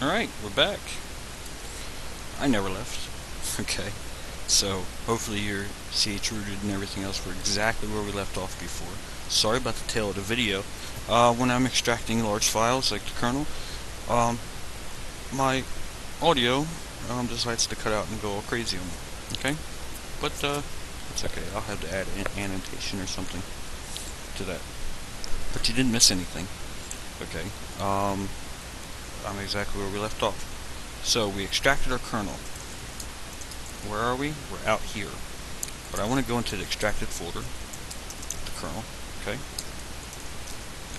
Alright, we're back. I never left. Okay. So, hopefully your chrooted and everything else were exactly where we left off before. Sorry about the tail of the video. When I'm extracting large files like the kernel, my audio decides to cut out and go all crazy on me. Okay? But, it's okay. I'll have to add an annotation or something to that. But you didn't miss anything. Okay. I'm exactly where we left off. So we extracted our kernel. Where are we? We're out here. But I want to go into the extracted folder, the kernel, okay?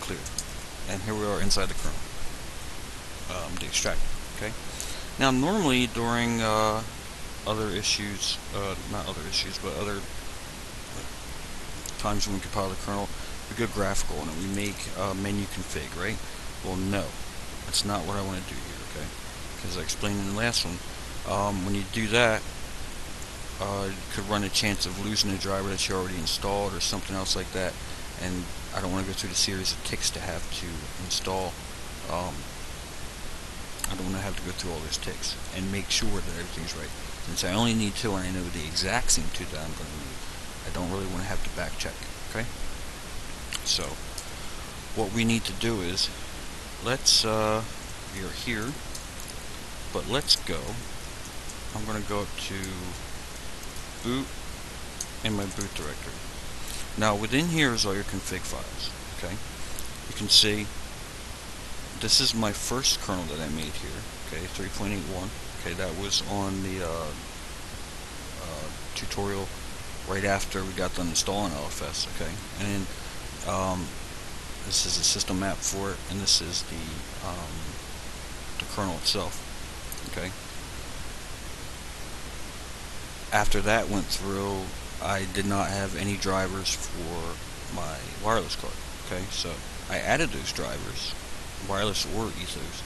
Clear. And here we are inside the kernel, the extracted, okay? Now normally during other issues, not other issues, but other times when we compile the kernel, we go graphical and we make menu config, right? Well, no. That's not what I want to do here, okay? Because I explained in the last one, when you do that, you could run a chance of losing a driver that you already installed or something else like that, and I don't want to go through the series of ticks to have to install. I don't want to have to go through all those ticks and make sure that everything's right. Since I only need two and I know the exact same two that I'm going to need, I don't really want to have to back check, okay? So, what we need to do is, let's, we are here, but let's go. I'm going to go up to boot and my boot directory. Now within here is all your config files, okay? You can see this is my first kernel that I made here, okay, 3.81. Okay, that was on the tutorial right after we got done installing LFS, okay? And this is a system map for it, and this is the kernel itself, okay? After that went through, I did not have any drivers for my wireless card, okay? So I added those drivers, wireless or ethos.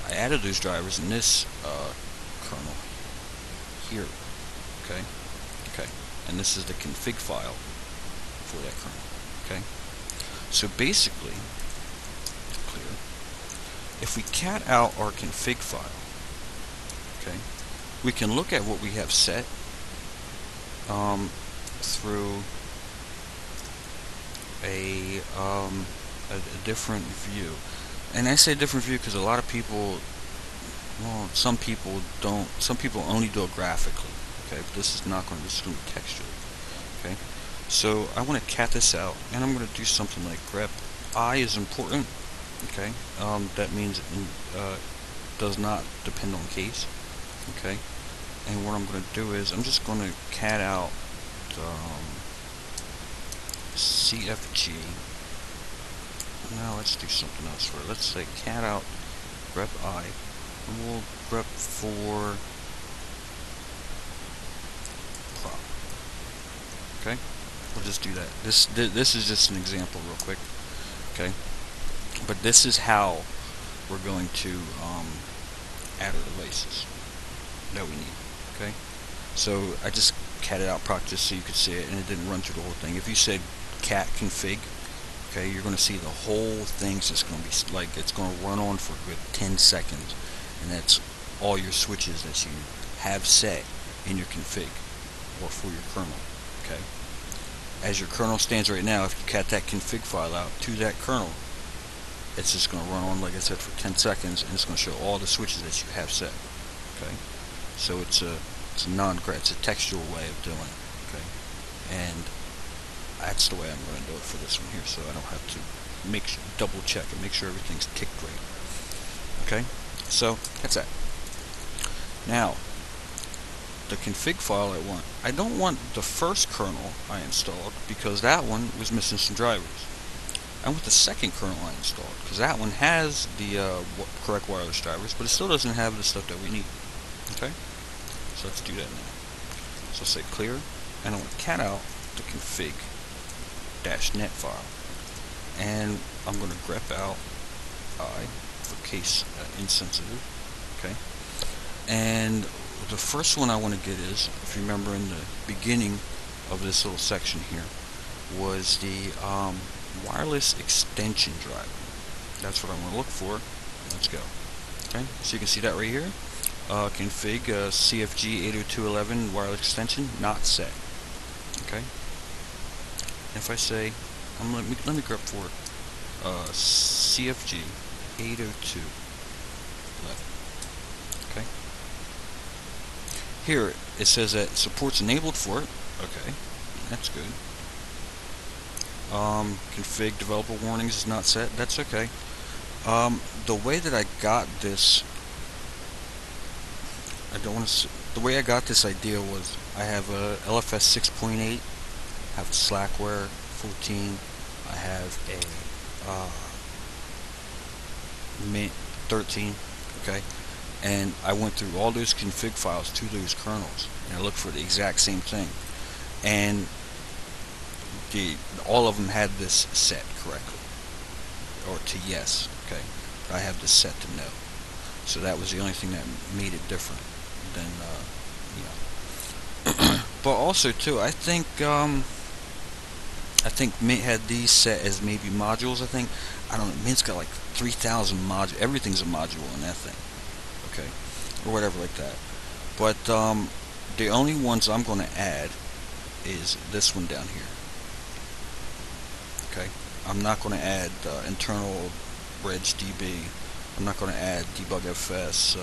I added those drivers in this kernel here, okay? Okay, and this is the config file for that kernel, okay? So basically, clear, if we cat out our config file, okay, we can look at what we have set through a different view. And I say different view because a lot of people, well, some people only do it graphically, okay? But this is not going to, this is going to be textual, okay? So I want to cat this out, and I'm going to do something like grep I is important, okay? That means it does not depend on case, okay? And what I'm going to do is I'm just going to cat out CFG. Now let's do something else for it. Let's say cat out grep I, and we'll grep for prop. Okay, we'll just do that. This is just an example, real quick. Okay, but this is how we're going to add our devices that we need. Okay, so I just catted out proc just so you could see it, and it didn't run through the whole thing. If you said cat config, okay, you're going to see the whole thing's just going to be like, it's going to run on for a good 10 seconds, and that's all your switches that you have set in your config or for your kernel. Okay, as your kernel stands right now, if you cat that config file out to that kernel, it's just going to run on, like I said, for 10 seconds, and it's going to show all the switches that you have set. Okay, so it's a it's a textual way of doing it, okay? And that's the way I'm going to do it for this one here, so I don't have to double check and make sure everything's ticked right. Okay, so that's that. Now, the config file I don't want the first kernel I installed because that one was missing some drivers. I want the second kernel I installed because that one has the correct wireless drivers, but it still doesn't have the stuff that we need. Okay, so let's do that now. So say clear, and I want to cat out the config -net file, and I'm going to grep out I for case insensitive. Okay, and the first one I want to get is, if you remember in the beginning of this little section here, was the wireless extension driver. That's what I want to look for. Let's go. Okay, so you can see that right here. Config CFG 802.11 wireless extension not set. Okay. If I say, let me grab for CFG 802.11. Okay. Here it says that support's enabled for it. Okay, that's good. Config developer warnings is not set. That's okay. The way that I got this, the way I got this idea was I have a LFS 6.8, have a Slackware 14, I have a Mint 13, okay, and I went through all those config files to those kernels, and I looked for the exact same thing, and all of them had this set correctly, or to yes, okay, but I have this set to no, so that was the only thing that made it different than, but also too, I think Mint had these set as maybe modules. I don't know, Mint's got like 3,000 modules, everything's a module in that thing, okay, or whatever like that, but the only ones I'm going to add is this one down here. Okay, I'm not going to add internal RegDB. I'm not going to add debugfs.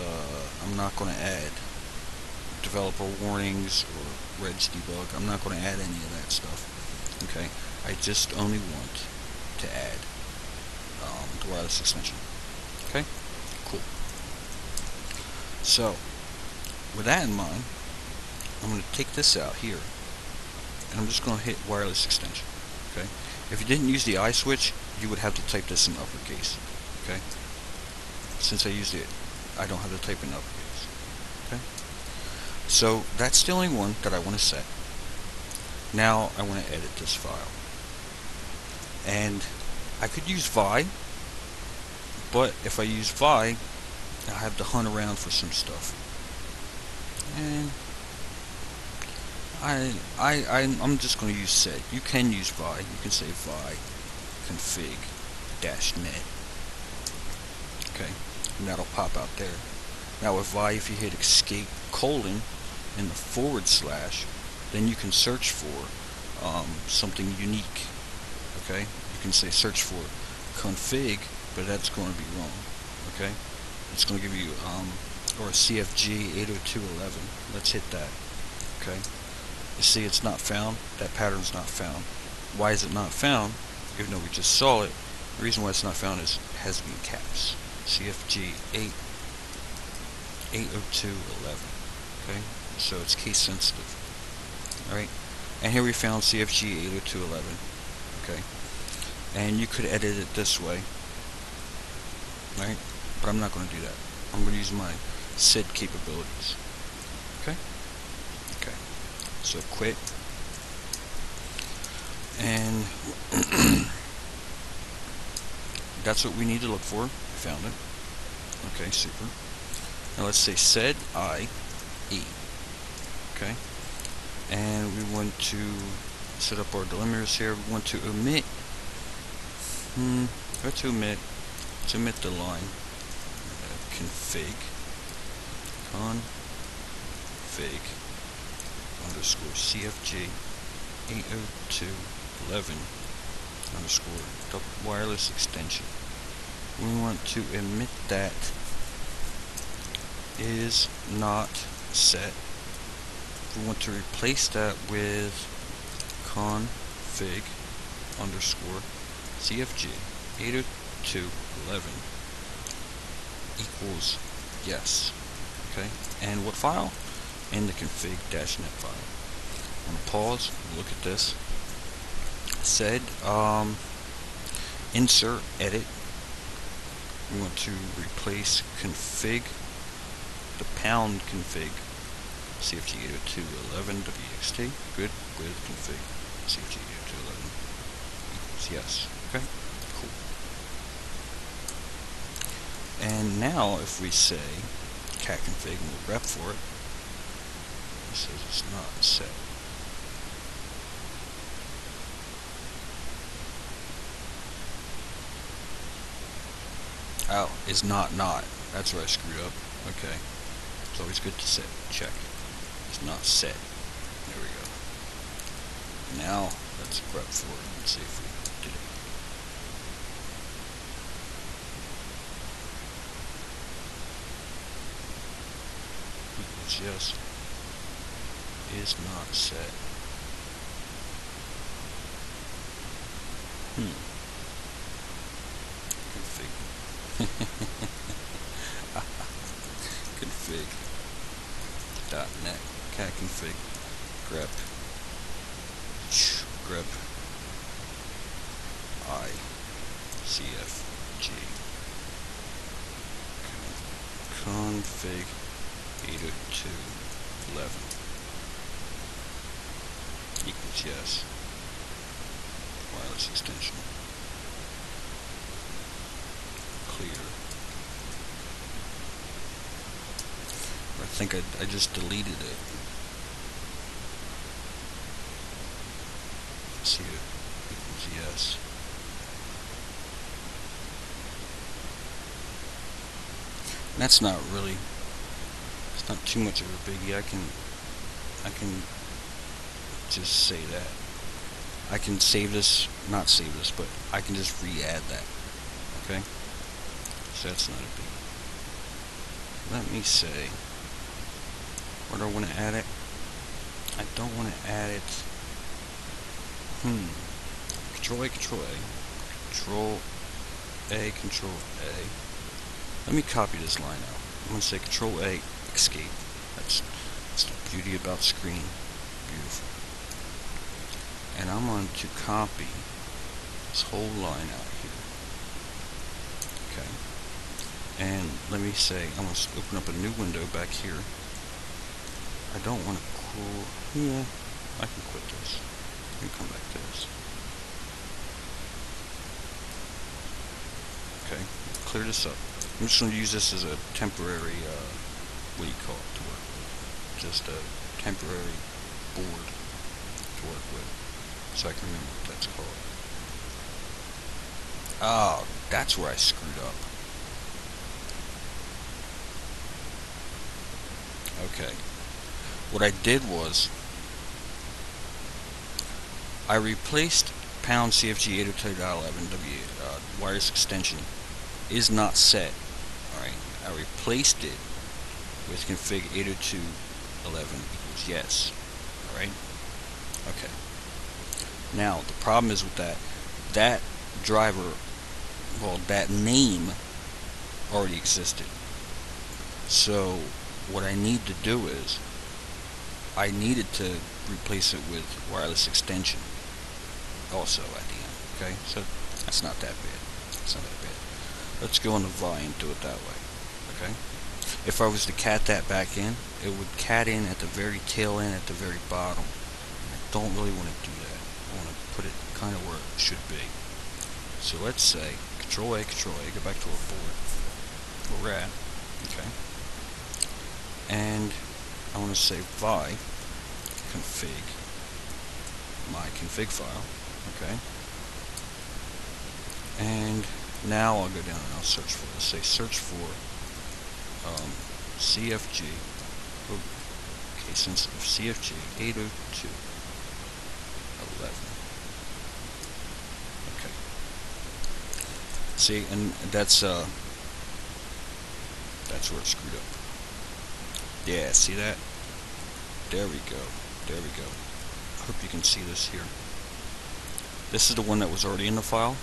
I'm not going to add developer warnings or RegDebug. I'm not going to add any of that stuff. Okay, I just only want to add the wireless extension. Okay, cool. So, with that in mind, I'm going to take this out here, and I'm just going to hit wireless extension. Okay. If you didn't use the I switch, you would have to type this in uppercase. Okay. Since I used it, I don't have to type in uppercase. Okay. So that's the only one that I want to set. Now I want to edit this file, and I could use Vi, but if I use Vi, I have to hunt around for some stuff, and I'm just going to use sed. You can use Vi. You can say Vi config -net. Okay, and that'll pop out there. Now with Vi, if you hit escape : and the /, then you can search for something unique. Okay, you can say search for config, but that's going to be wrong. Okay, it's going to give you or CFG 802.11. Let's hit that. Okay. You see it's not found. That pattern's not found. Why is it not found? Even though we just saw it, the reason why it's not found is it has to be in caps. CFG 802.11. Okay, so it's case sensitive. Alright, and here we found CFG 802.11. Okay, and you could edit it this way. Right, but I'm not going to do that. I'm going to use my sed capabilities. Okay. Okay. So quit, and that's what we need to look for. I found it. Okay, super. Now let's say sed IE. Okay, and we want to set up our delimiters here. We want to omit. Let's omit the line config underscore CFG 802.11 underscore wireless extension. We want to omit that is not set. We want to replace that with config underscore CFG 802.11 equals yes. Okay, and what file? In the config -net file. I'm going to pause, look at this. Sed insert edit. We want to replace config, the pound config CFG 802.11 WXT, good, with config CFG 802.11 equals yes. Okay, cool. And now if we say cat config and we'll rep for it, it says it's not set. Oh, is not. That's where I screwed up. Okay. It's always good to check. It's not set. There we go. Now, let's prep for it and see if we did it. Equals yes. Is not set. Config. Config. .NET. Cat config. Grep. Grep. I. CFG. Config 802.11 equals yes. Wireless extension. Clear. I think I just deleted it. See it equals yes. And that's not really. It's not too much of a biggie. I can just say that. I can save this, not save this, but I can just re-add that. Okay? So that's not a biggie. Let me say, where do I want to add it? I don't want to add it. Control A, Control A. Control A, Control A. Let me copy this line out. I'm going to say Control A, escape. That's the beauty about screen. Beautiful. And I'm going to copy this whole line out here. Okay. And let me say, I'm going to open up a new window back here. I don't want to yeah, I can quit this. Let me come back to this. Okay, clear this up. I'm just going to use this as a temporary, what do you call it, to work with. Just a temporary board to work with. So I can remember what that's called. Oh, that's where I screwed up. Okay. What I did was, I replaced pound CFG 802.11 wireless extension is not set. Alright, I replaced it with config 802.11 equals yes. Alright? Okay. Now, the problem is with that driver, well, that name already existed. So, what I need to do is, I needed to replace it with wireless extension also at the end. Okay, so that's not that bad. It's not that bad. Let's go on the VI and do it that way. Okay. If I was to cat that back in, it would cat in at the very tail end, at the very bottom. I don't really want to do that. I want to put it kind of where it should be. So let's say Control A, Control A. Go back to our board where we're at. Okay. And I want to say VI config my config file. Okay. And now I'll go down and I'll search for it. Say search for CFG. Oh, case sensitive CFG 802.11. Okay. See, and that's where it screwed up. Yeah, see that? There we go. There we go. I hope you can see this here. This is the one that was already in the file.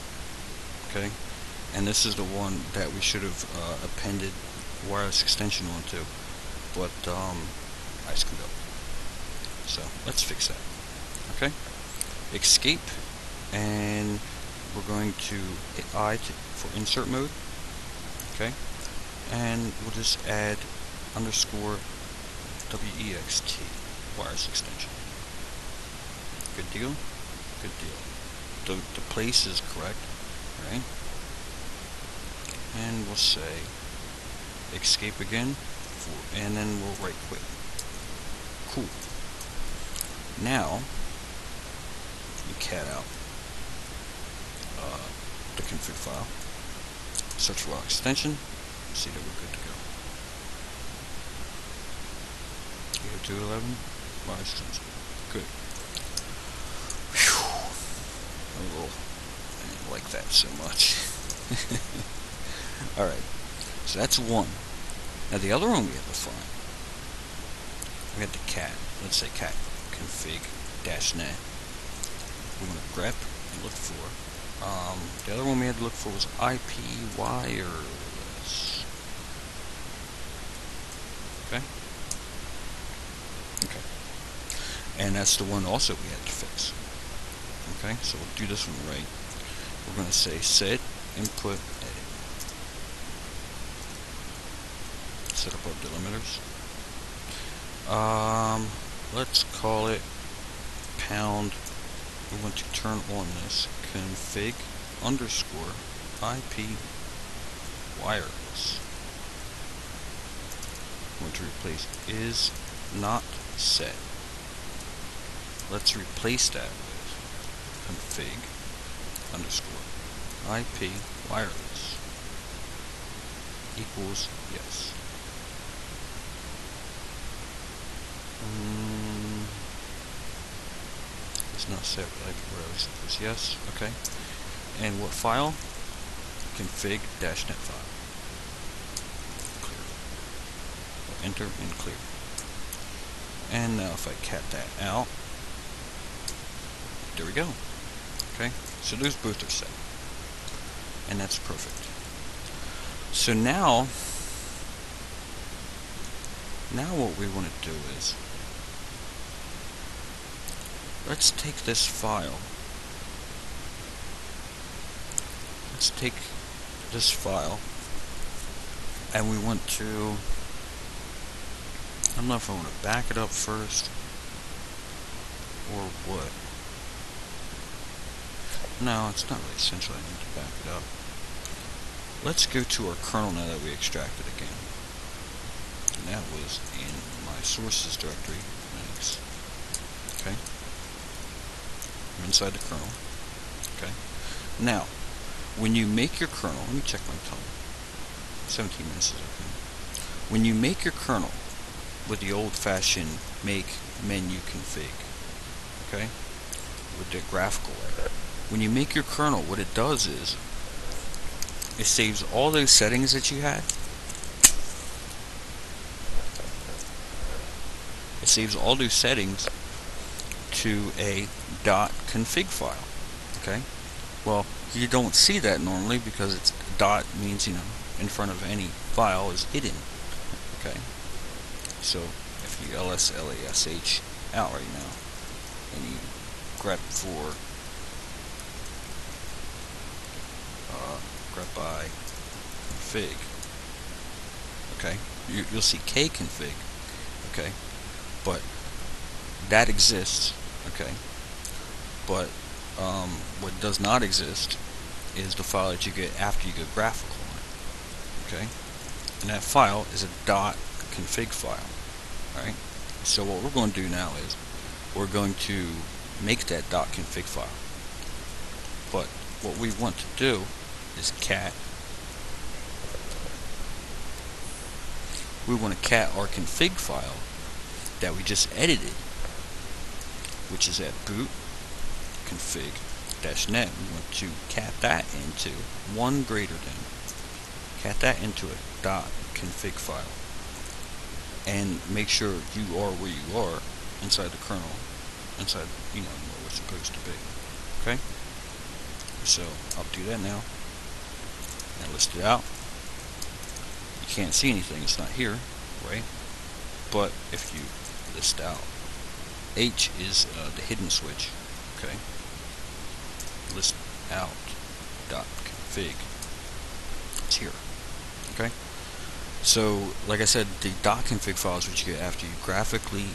Okay? And this is the one that we should have appended wireless extension onto. But I screwed up. So let's fix that. Okay? Escape, and we're going to hit I for insert mode. Okay? And we'll just add underscore WEXT wireless extension. Good deal? Good deal. The place is correct, right? And we'll say escape again, and then we'll right quit. Cool. Now, we cat out the config file, search for extension, see that we're good to go. 211 milestones. Good. Whew. Oh, I didn't like that so much. Alright, so that's one. Now the other one we have to find, we got the cat, let's say cat config-net. We want to grep and look for. The other one we had to look for was IP wireless. Okay? Okay. And that's the one also we had to fix. Okay, so we'll do this one right. We're going to say set input edit. Set up our delimiters. Let's call it pound. We want to turn on this config underscore IP wireless. We want to replace is not set. Let's replace that with config underscore IP wireless equals yes. It's not set with IP wireless equals yes. Okay. And what file? Config-net file. Clear. Enter and clear. And now if I cat that out, there we go. Okay, so those both are set. And that's perfect. So now what we want to do is, let's take this file. Let's take this file and we want to, I don't know if I want to back it up first or what. No, it's not really essential I need to back it up. Let's go to our kernel now that we extracted again. And that was in my sources directory, Linux. Okay. I'm inside the kernel. Okay. Now, when you make your kernel, let me check my time. 17 minutes is okay. When you make your kernel with the old-fashioned make menu config, okay, with the graphical layer, when you make your kernel, what it does is it saves all those settings that you had. It saves all those settings to a .config file. Okay. Well, you don't see that normally because it's dot means, you know, in front of any file is hidden. Okay. So if you lslash out right now and you grep for grep by config, okay, you'll see kconfig, okay, but that exists, okay, but what does not exist is the file that you get after you go graphical on it, okay, and that file is a .config file. Alright, so what we're going to do now is we're going to make that .config file, but what we want to do is cat. We want to cat our config file that we just edited, which is at boot config-net. We want to cat that into cat that into a .config file, and make sure you are where you are inside the kernel, inside, you know, where we're supposed to be. Okay, so I'll do that now. And list it out. You can't see anything, it's not here, right? But if you list out, H is the hidden switch. Okay, list out .config. It's here. Okay. So, like I said, the .config file is what you get after you graphically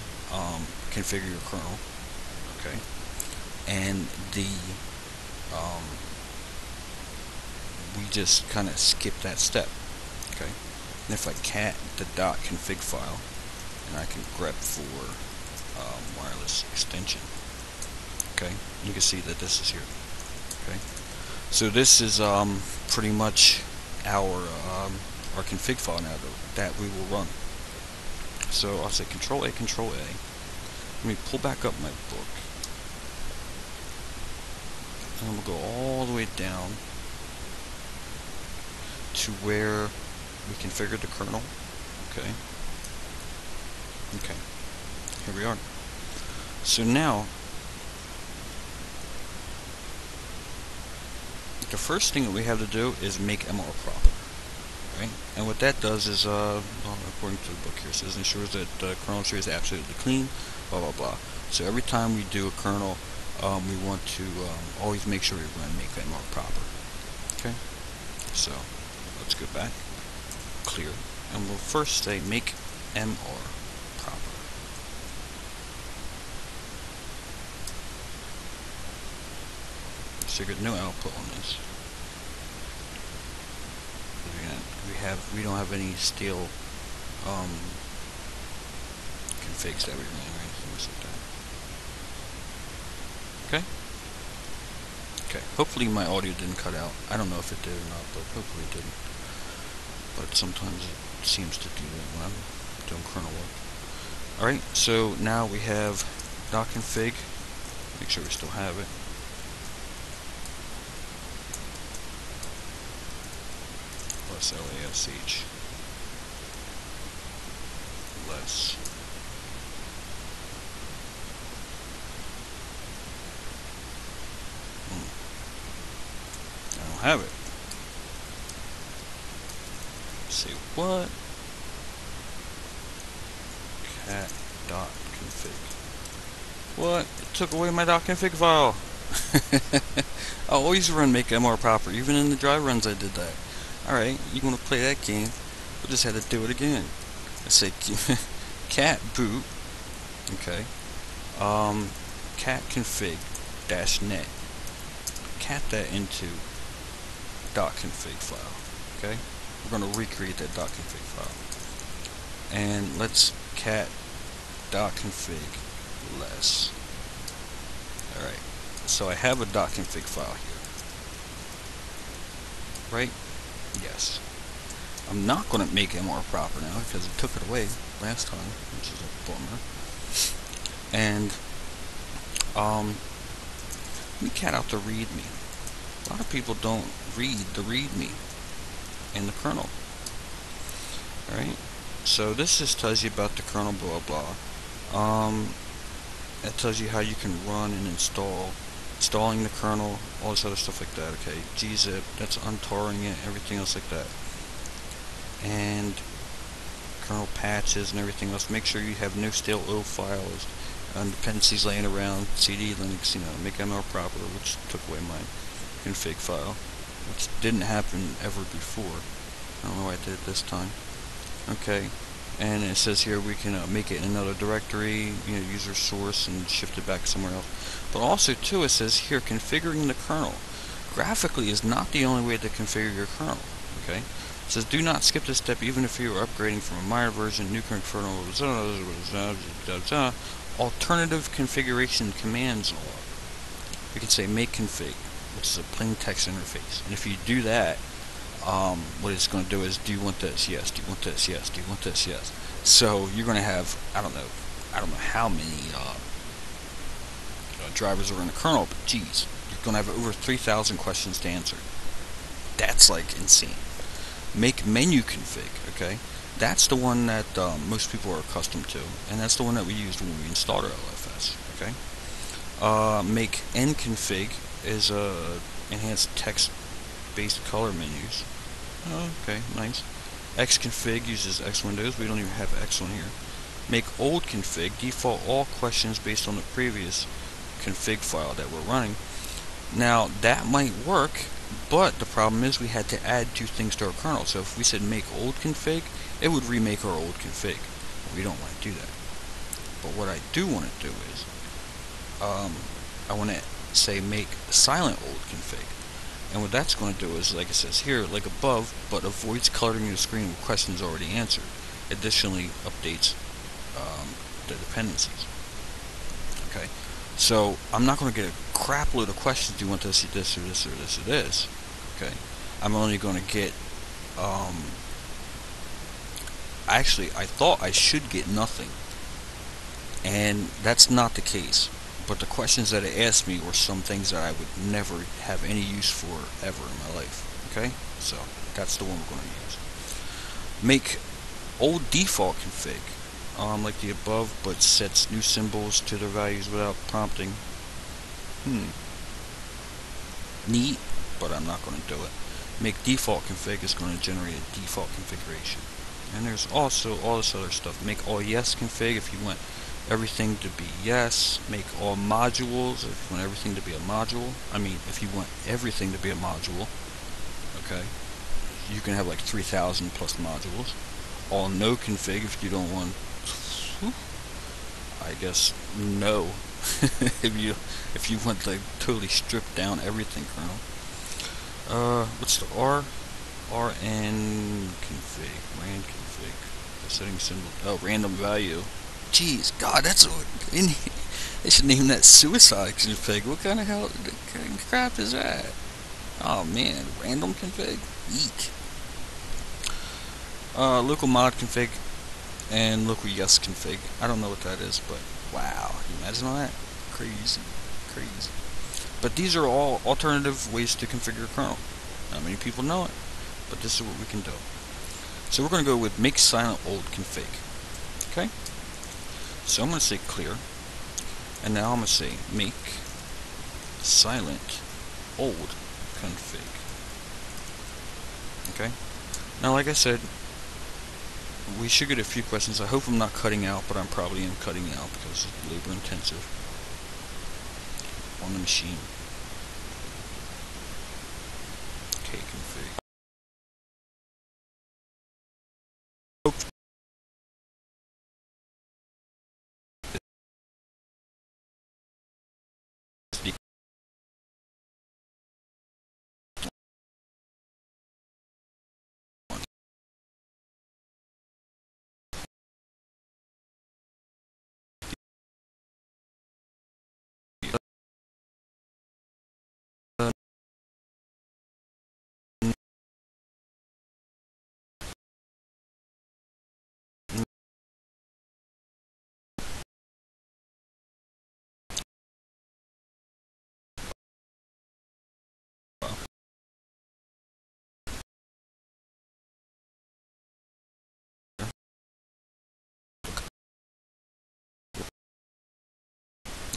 configure your kernel. Okay, and the we just kind of skip that step. Okay, and if I cat the .config file, and I can grep for wireless extension. Okay, you can see that this is here. Okay, so this is pretty much our our config file now that we will run. So I'll say Control A, Control A. Let me pull back up my book. And we'll go all the way down to where we configured the kernel. Okay. Okay. Here we are. So now, the first thing that we have to do is make MR proper. Right? And what that does is, well, according to the book here, it says ensures that the kernel tree is absolutely clean, blah blah blah. So every time we do a kernel, we want to always make sure we run make MR proper. Okay. So let's go back, clear, and we'll first say make MR proper. So you get no output on this. We don't have any stale configs that we run or anything like that. Okay? Okay. Hopefully my audio didn't cut out. I don't know if it did or not, but hopefully it didn't. But sometimes it seems to do that when I'm doing kernel work. Alright, so now we have .config. Make sure we still have it. Less LASH. Less. I don't have it. Say what? Cat.config. What? It took away my .config file. I always run make MR proper. Even in the dry runs I did that. Alright, you want to play that game? We'll just have to do it again. Let's say cat boot. Okay. Cat config -net. Cat that into .config file. Okay. We're going to recreate that .config file. And let's cat .config less. Alright. So I have a .config file here. Right? Yes. I'm not going to make MR proper now because it took it away last time, which is a bummer. And let me cat out the README. A lot of people don't read the README in the kernel. Alright? So this just tells you about the kernel, blah blah. It tells you how you can run and installing the kernel, all this other stuff like that. Okay, gzip, that's untarring it, everything else like that. And kernel patches and everything else. Make sure you have no stale O files, dependencies laying around, CD, Linux, make MR proper, which took away my config file, which didn't happen ever before. I don't know why I did it this time. Okay, and it says here we can make it in another directory, user source, and shift it back somewhere else. But also too, it says here configuring the kernel. Graphically is not the only way to configure your kernel. Okay, it says do not skip this step even if you are upgrading from a minor version, new kernel. Alternative configuration commands are. We can say make config, which is a plain text interface, and if you do that, what it's going to do is, do you want this? Yes. Do you want this? Yes. Do you want this? Yes. So you're going to have, I don't know how many drivers are in the kernel, but geez, you're going to have over 3,000 questions to answer. That's like insane. Make menu config. Okay, that's the one that most people are accustomed to, and that's the one that we used when we installed our LFS. Okay. Make nconfig is enhanced text-based color menus. Okay, nice. Xconfig uses X Windows. We don't even have X on here. Make old config default all questions based on the previous config file that we're running. Now that might work, but the problem is we had to add two things to our kernel. So if we said make old config, it would remake our old config. We don't want to do that. But what I do want to do is I want to say make silent old config. And what that's going to do is, like it says here, like above, but avoids cluttering your screen with questions already answered. Additionally, updates the dependencies. Okay, so I'm not going to get a crap load of questions. Do you want this, or this, or this, or this, or this? Okay, I'm only going to get actually, I thought I should get nothing, and that's not the case. But the questions that it asked me were some things that I would never have any use for ever in my life. Okay, so that's the one we're going to use. Make old default config, like the above, but sets new symbols to their values without prompting. Neat, but I'm not going to do it. Make default config is going to generate a default configuration. And there's also all this other stuff. Make all yes config if you want everything to be yes. Make all modules if you want everything to be a module. If you want everything to be a module, okay, you can have like 3,000 plus modules. All no config if you don't want, I guess, no. if you want like totally stripped down everything kernel. What's the rn config, ran config, the setting symbol, oh, random value. Jeez, God, that's what they should name that suicide config. What kind of crap is that? Oh man, random config, eek. Local mod config and local yes config. I don't know what that is, but wow, can you imagine all that? Crazy. But these are all alternative ways to configure a kernel. Not many people know it, but this is what we can do. So we're going to go with make silent old config. Okay? So I'm going to say clear, and now I'm going to say make silent old config. Okay? Now, like I said, we should get a few questions. I hope I'm not cutting out, but I probably am cutting out because it's labor intensive on the machine. Okay, config.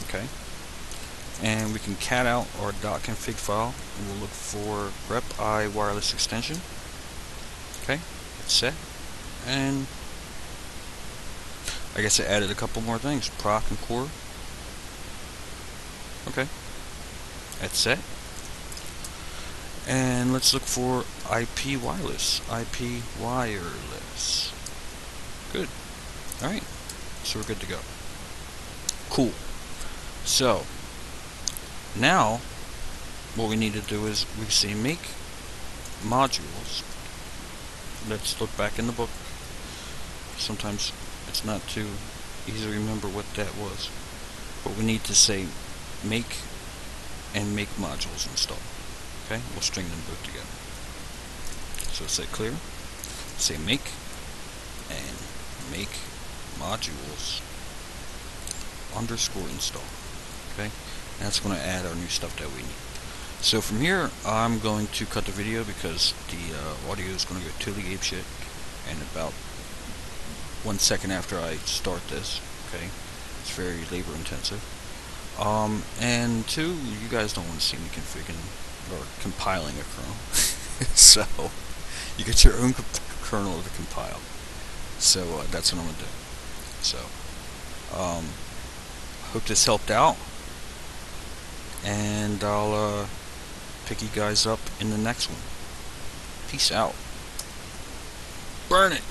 Okay, and we can cat out our .config file, and we'll look for rep I wireless extension. Okay, it's set, and I guess I added a couple more things, proc and core. Okay, that's set, and let's look for IP wireless. IP wireless. Good. All right, so we're good to go. Cool. So now what we need to do is we say make modules. Let's look back in the book. Sometimes it's not too easy to remember what that was, but we need to say make and make modules install. Okay, we'll string them both together. So say clear, say make, and make modules underscore install. Okay, that's going to add our new stuff that we need. So from here, I'm going to cut the video because the audio is going to go totally apeshit, and about 1 second after I start this. Okay, it's very labor intensive. And two, you guys don't want to see me configuring or compiling a kernel. So you get your own kernel to compile. So that's what I'm going to do. So hope this helped out, and I'll pick you guys up in the next one. Peace out. Burn it.